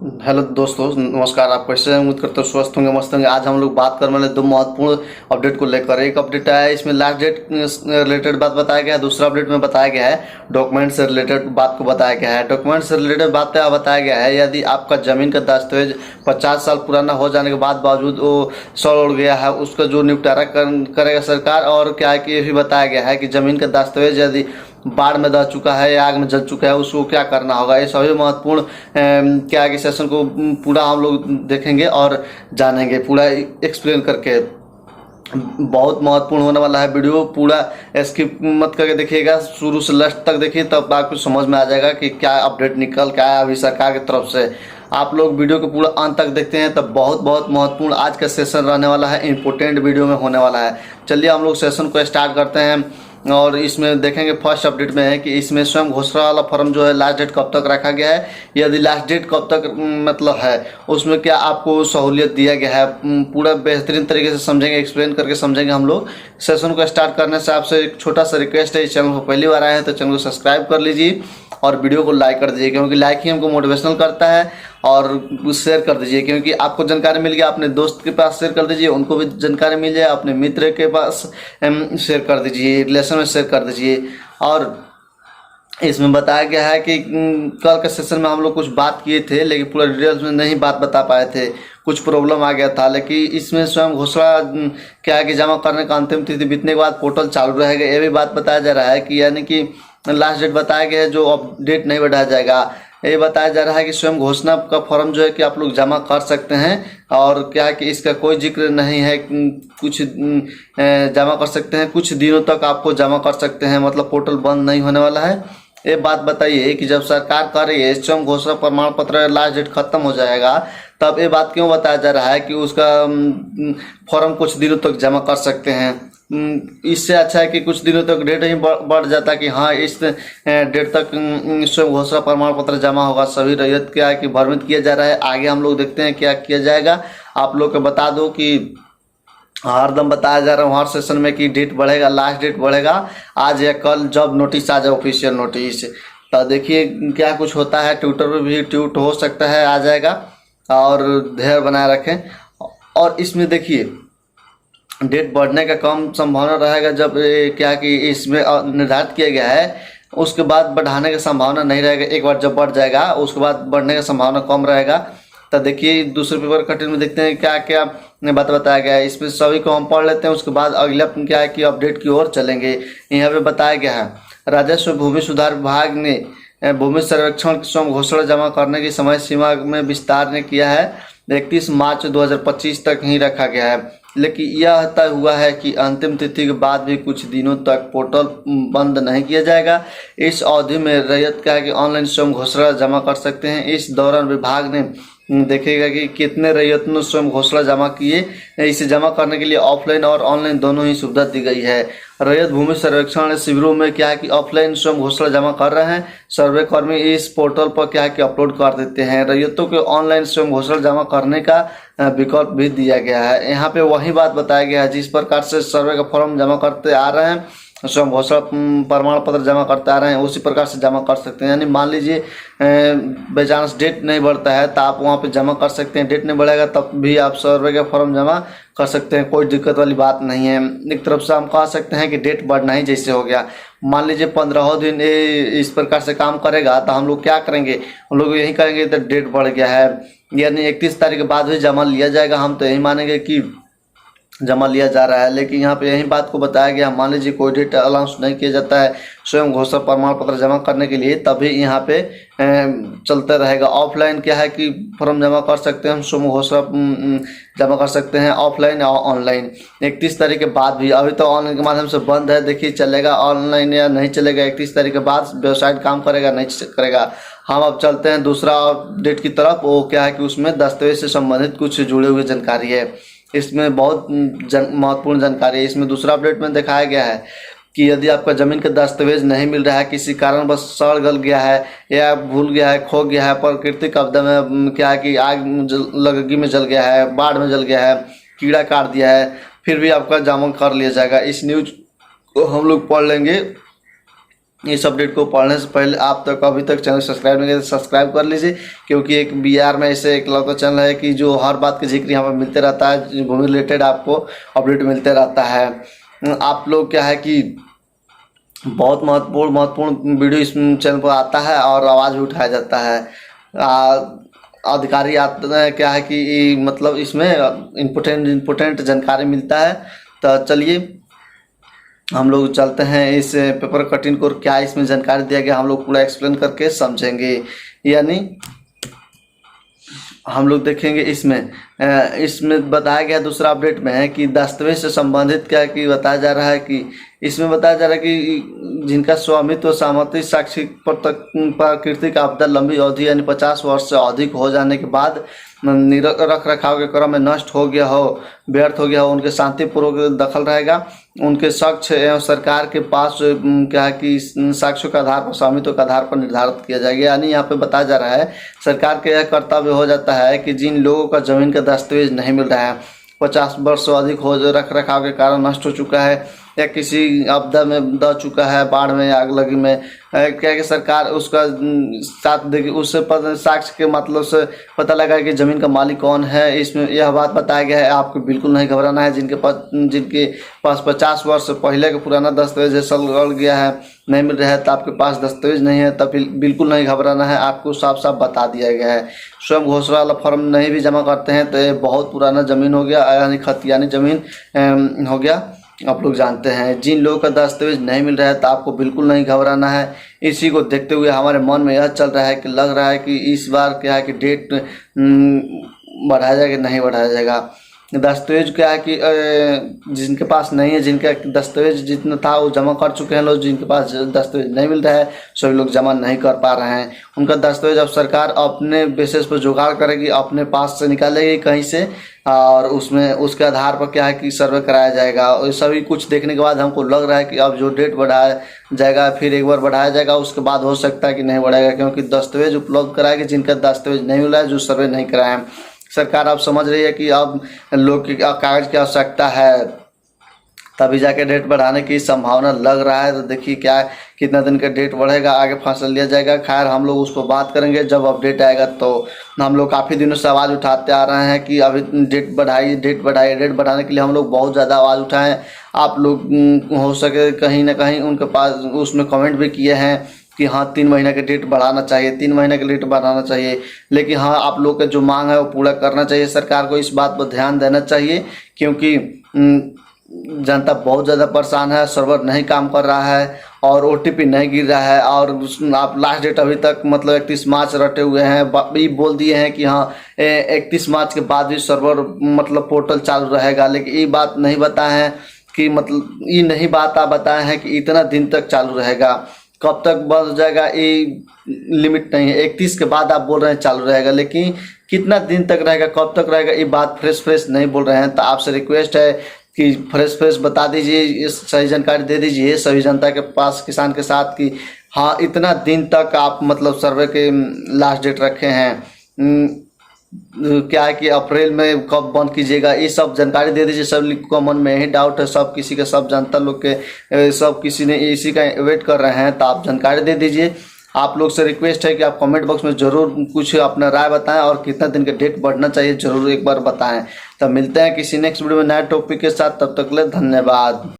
Hello दोस्तों, नमस्कार। आप कैसे हैं? उम्मीद करते हो स्वस्थ होंगे, मस्त होंगे। आज हम लोग बात करने वाले दो महत्वपूर्ण अपडेट को लेकर। एक अपडेट आया है, इसमें लास्ट डेट रिलेटेड बात बताया गया है। दूसरा अपडेट में बताया गया है डॉक्यूमेंट से रिलेटेड बात को बताया गया है। डॉक्यूमेंट से रिलेटेड बात बताया गया है, यदि आपका जमीन का दस्तावेज 50 साल पुराना हो जाने के बाद बावजूद वो सड़ उड़ गया है, उसका जो निपटारा करेगा सरकार। और क्या है कि ये भी बताया गया है कि जमीन का दस्तावेज यदि बाढ़ में दह चुका है या आग में जल चुका है, उसको क्या करना होगा। ये सभी महत्वपूर्ण क्या है कि सेशन को पूरा हम लोग देखेंगे और जानेंगे, पूरा एक्सप्लेन करके। बहुत महत्वपूर्ण होने वाला है वीडियो। पूरा स्किप मत करके देखिएगा, शुरू से लास्ट तक देखिए, तब आपको समझ में आ जाएगा कि क्या अपडेट निकल क्या है अभी सरकार की तरफ से। आप लोग वीडियो को पूरा अंत तक देखते हैं तब बहुत बहुत महत्वपूर्ण आज का सेशन रहने वाला है, इंपॉर्टेंट वीडियो में होने वाला है। चलिए हम लोग सेशन को स्टार्ट करते हैं। और इसमें देखेंगे फर्स्ट अपडेट में है कि इसमें स्वयं घोषणा वाला फॉर्म जो है लास्ट डेट कब तक रखा गया है, यदि लास्ट डेट कब तक मतलब है, उसमें क्या आपको सहूलियत दिया गया है, पूरा बेहतरीन तरीके से समझेंगे, एक्सप्लेन करके समझेंगे हम लोग। सेशन को स्टार्ट करने से आपसे एक छोटा सा रिक्वेस्ट है, इस चैनल को पहली बार आए हैं तो चैनल को सब्सक्राइब कर लीजिए और वीडियो को लाइक कर दीजिए, क्योंकि लाइक ही हमको मोटिवेशनल करता है। और शेयर कर दीजिए, क्योंकि आपको जानकारी मिल गया, अपने दोस्त के पास शेयर कर दीजिए, उनको भी जानकारी मिल जाए। अपने मित्र के पास शेयर कर दीजिए, रिलेशन में शेयर कर दीजिए। और इसमें बताया गया है कि कल के सेशन में हम लोग कुछ बात किए थे, लेकिन पूरा डिटेल्स में नहीं बात बता पाए थे, कुछ प्रॉब्लम आ गया था। लेकिन इसमें स्वयं घोषणा क्या है कि जमा करने का अंतिम तिथि बीतने के बाद पोर्टल चालू रहेगा, ये भी बात बताया जा रहा है कि यानी कि लास्ट डेट बताया गया है, जो अपडेट नहीं बढ़ाया जाएगा। ये बताया जा रहा है कि स्वयं घोषणा का फॉर्म जो है कि आप लोग जमा कर सकते हैं। और क्या है कि इसका कोई जिक्र नहीं है, कुछ जमा कर सकते हैं, कुछ दिनों तक आपको जमा कर सकते हैं, मतलब पोर्टल बंद नहीं होने वाला है। ये बात बताइए कि जब सरकार कर रही है स्वयं घोषणा प्रमाण पत्र लास्ट डेट खत्म हो जाएगा, तब ये बात क्यों बताया जा रहा है कि उसका फॉर्म कुछ दिनों तक जमा कर सकते हैं। इससे अच्छा है कि कुछ दिनों तक डेट ही बढ़ जाता कि हाँ इस डेट तक स्वयं घोषणा प्रमाण पत्र जमा होगा। सभी रैयत क्या है कि भ्रमित किया जा रहा है। आगे हम लोग देखते हैं क्या किया जाएगा। आप लोग को बता दो कि हरदम बताया जा रहा है हर सेशन में कि डेट बढ़ेगा, लास्ट डेट बढ़ेगा आज या कल, जब नोटिस आ जाए ऑफिशियल नोटिस। तो देखिए क्या कुछ होता है। ट्विटर पे भी ट्वीट हो सकता है, आ जाएगा। और धैर्य बनाए रखें। और इसमें देखिए डेट बढ़ने का कम संभावना रहेगा जब क्या कि इसमें निर्धारित किया गया है, उसके बाद बढ़ाने की संभावना नहीं रहेगा। एक बार जब बढ़ जाएगा उसके बाद बढ़ने का संभावना कम रहेगा। तो देखिए दूसरे पेपर कटिंग में देखते हैं क्या क्या बात बताया गया है। इसमें सभी को हम पढ़ लेते हैं, उसके बाद अगला क्या है कि अपडेट की ओर चलेंगे। यहाँ पे बताया गया है राजस्व भूमि सुधार विभाग ने भूमि सर्वेक्षण की स्वयं घोषणा जमा करने की समय सीमा में विस्तार ने किया है। 31 मार्च 2025 तक ही रखा गया है, लेकिन यह तय हुआ है कि अंतिम तिथि के बाद भी कुछ दिनों तक पोर्टल बंद नहीं किया जाएगा। इस अवधि में रैयत का है कि ऑनलाइन स्वयं घोषणा जमा कर सकते हैं। इस दौरान विभाग ने देखेगा कि कितने रैयत ने स्वयं घोषणा जमा किए। इसे जमा करने के लिए ऑफलाइन और ऑनलाइन दोनों ही सुविधा दी गई है। रैयत भूमि सर्वेक्षण शिविरों में क्या है कि ऑफलाइन स्वयं घोषणा जमा कर रहे हैं, सर्वे कर्मी इस पोर्टल पर क्या है कि अपलोड कर देते हैं। रैयतों को ऑनलाइन स्वयं घोषणा जमा करने का विकल्प भी दिया गया है। यहाँ पे वही बात बताया गया है, जिस प्रकार से सर्वे का फॉर्म जमा करते आ रहे हैं, स्वयं घोषणा प्रमाण पत्र जमा करते आ रहे हैं, उसी प्रकार से जमा कर सकते हैं। यानी मान लीजिए बाई चांस डेट नहीं बढ़ता है तो आप वहाँ पे जमा कर सकते हैं। डेट नहीं बढ़ेगा तब भी आप सर्वे का फॉर्म जमा कर सकते हैं, कोई दिक्कत वाली बात नहीं है। एक तरफ से हम कह सकते हैं कि डेट बढ़ना ही जैसे हो गया। मान लीजिए 15 दिन इस प्रकार से काम करेगा तो हम लोग क्या करेंगे, हम लोग यही करेंगे तो डेट बढ़ गया है, यानी 31 तारीख के बाद भी जमा लिया जाएगा। हम तो यही मानेंगे कि जमा लिया जा रहा है। लेकिन यहाँ पे यही बात को बताया गया, मान लीजिए कोई डेट अनाउंस नहीं किया जाता है स्वयं घोषणा प्रमाण पत्र जमा करने के लिए, तभी यहाँ पे चलता रहेगा। ऑफलाइन क्या है कि फॉर्म जमा कर सकते हैं हम, स्वयं घोषणा जमा कर सकते हैं ऑफलाइन और ऑनलाइन 31 तारीख के बाद भी। अभी तो ऑनलाइन के माध्यम से बंद है, देखिए चलेगा ऑनलाइन या नहीं चलेगा। 31 तारीख के बाद वेबसाइट काम करेगा नहीं करेगा। हम अब चलते हैं दूसरा अपडेट की तरफ। वो क्या है कि उसमें दस्तावेज से संबंधित कुछ जुड़े हुए जानकारी है। इसमें बहुत महत्वपूर्ण जानकारी है। इसमें दूसरा अपडेट में दिखाया गया है कि यदि आपका ज़मीन का दस्तावेज नहीं मिल रहा है, किसी कारण बस सड़ गल गया है या भूल गया है, खो गया है, प्राकृतिक आपदा में क्या है कि आग लगगी में जल गया है, बाढ़ में जल गया है, कीड़ा काट दिया है, फिर भी आपका जमा कर लिया जाएगा। इस न्यूज को हम लोग पढ़ लेंगे इस अपडेट को पढ़ने से पहले आप तक अभी तक चैनल सब्सक्राइब नहीं किया तो सब्सक्राइब कर लीजिए, क्योंकि एक बिहार में ऐसे एक लौता चैनल है कि जो हर बात का जिक्र यहाँ पर मिलते रहता है, भूमि रिलेटेड आपको अपडेट मिलते रहता है। आप लोग क्या है कि बहुत महत्वपूर्ण वीडियो इस चैनल पर आता है और आवाज़ भी उठाया जाता है। अधिकारी आते हैं, क्या है कि मतलब इसमें इम्पोर्टेंट जानकारी मिलता है। तो चलिए हम लोग चलते हैं इस पेपर कटिंग को, क्या इसमें जानकारी दिया गया हम लोग पूरा एक्सप्लेन करके समझेंगे। यानी हम लोग देखेंगे इसमें बताया गया दूसरा अपडेट में है कि दस्तावेज से संबंधित क्या कि बताया जा रहा है कि इसमें बताया जा रहा है कि जिनका स्वामित्व सहमति साक्षी प्राकृतिक आपदा लंबी अवधि यानी 50 वर्ष से अधिक हो जाने के बाद रख रखाव के क्रम में नष्ट हो गया हो, व्यर्थ हो गया हो, उनके शांतिपूर्वक दखल रहेगा। उनके साक्ष्य एवं सरकार के पास क्या है कि साक्ष्यों के आधार पर स्वामित्व के आधार पर निर्धारित किया जाएगा। यानी यहाँ पे बताया जा रहा है सरकार का यह कर्तव्य हो जाता है कि जिन लोगों का जमीन का दस्तावेज नहीं मिल रहा है, 50 वर्ष से अधिक हो रख रखाव के कारण नष्ट हो चुका है या किसी आपदा में दह चुका है, बाढ़ में, आग लगी में, क्या कि सरकार उसका साथ देगी, उससे साक्ष्य के मतलब से पता लगा कि ज़मीन का मालिक कौन है। इसमें यह बात बताया गया है। आपको बिल्कुल नहीं घबराना है। जिनके पास 50 वर्ष से पहले का पुराना दस्तावेज है, सड़ गया है, नहीं मिल रहा है, तो आपके पास दस्तावेज नहीं है, तब बिल्कुल नहीं घबराना है। आपको साफ साफ बता दिया गया है। स्वयं घोषणा वाला फॉर्म नहीं भी जमा करते हैं तो ये बहुत पुराना ज़मीन हो गया, यानी खतियानी ज़मीन हो गया। आप लोग जानते हैं जिन लोगों का दस्तावेज नहीं मिल रहा है तो आपको बिल्कुल नहीं घबराना है। इसी को देखते हुए हमारे मन में यह चल रहा है कि लग रहा है कि इस बार क्या है कि डेट बढ़ाया जाएगा, नहीं बढ़ाया जाएगा। दस्तावेज क्या है कि जिनके पास नहीं है, जिनका दस्तावेज जितना था वो जमा कर चुके हैं लोग, जिनके पास दस्तावेज नहीं मिल रहा है सभी लोग जमा नहीं कर पा रहे हैं। उनका दस्तावेज अब सरकार अपने बेसिस पर जुगाड़ करेगी, अपने पास से निकालेगी कहीं से, और उसमें उसके आधार पर क्या है कि सर्वे कराया जाएगा। और सभी कुछ देखने के बाद हमको लग रहा है कि अब जो डेट बढ़ाया जाएगा फिर एक बार बढ़ाया जाएगा, उसके बाद हो सकता है कि नहीं बढ़ाएगा, क्योंकि दस्तावेज उपलब्ध कराएगी जिनका दस्तावेज नहीं मिला है, जो सर्वे नहीं कराए हैं। सरकार अब समझ रही है कि अब लोग की कागज की आवश्यकता है, तभी जाके डेट बढ़ाने की संभावना लग रहा है। तो देखिए क्या कितना दिन का डेट बढ़ेगा, आगे फैसला लिया जाएगा। खैर हम लोग उसको बात करेंगे जब अपडेट आएगा। तो हम लोग काफ़ी दिनों से आवाज़ उठाते आ रहे हैं कि अभी डेट बढ़ाइए, डेट बढ़ाइए। डेट बढ़ाने के लिए हम लोग बहुत ज़्यादा आवाज़ उठाएं। आप लोग हो सके कहीं ना कहीं उनके पास उसमें कमेंट भी किए हैं कि हाँ 3 महीने का डेट बढ़ाना चाहिए, 3 महीने का डेट बढ़ाना चाहिए। लेकिन हाँ आप लोग का जो मांग है वो पूरा करना चाहिए। सरकार को इस बात पर ध्यान देना चाहिए, क्योंकि जनता बहुत ज़्यादा परेशान है। सर्वर नहीं काम कर रहा है और OTP नहीं गिर रहा है, और आप लास्ट डेट अभी तक मतलब 31 मार्च रटे हुए हैं। ये बोल दिए हैं कि हाँ 31 मार्च के बाद भी सर्वर मतलब पोर्टल चालू रहेगा, लेकिन ये बात नहीं बताए हैं कि मतलब ये नहीं बात आप बताए हैं कि इतना दिन तक चालू रहेगा। कब तक बंद हो जाएगा ये लिमिट नहीं है। 31 के बाद आप बोल रहे हैं चालू रहेगा, लेकिन कितना दिन तक रहेगा, कब तक रहेगा, ये बात फ्रेश नहीं बोल रहे हैं। तो आपसे रिक्वेस्ट है कि फ्रेश बता दीजिए, इस सही जानकारी दे दीजिए सभी जनता के पास, किसान के साथ, कि हाँ इतना दिन तक आप मतलब सर्वे के लास्ट डेट रखे हैं। क्या है कि अप्रैल में कब बंद कीजिएगा, ये सब जानकारी दे दीजिए। सब को मन में यही डाउट है, सब किसी के, सब जनता लोग के, सब किसी ने इसी का वेट कर रहे हैं। तो आप जानकारी दे दीजिए। आप लोग से रिक्वेस्ट है कि आप कमेंट बॉक्स में ज़रूर कुछ अपना राय बताएं और कितना दिन का डेट बढ़ना चाहिए ज़रूर एक बार बताएं। तब मिलते हैं किसी नेक्स्ट वीडियो में नए टॉपिक के साथ। तब तक के लिए धन्यवाद।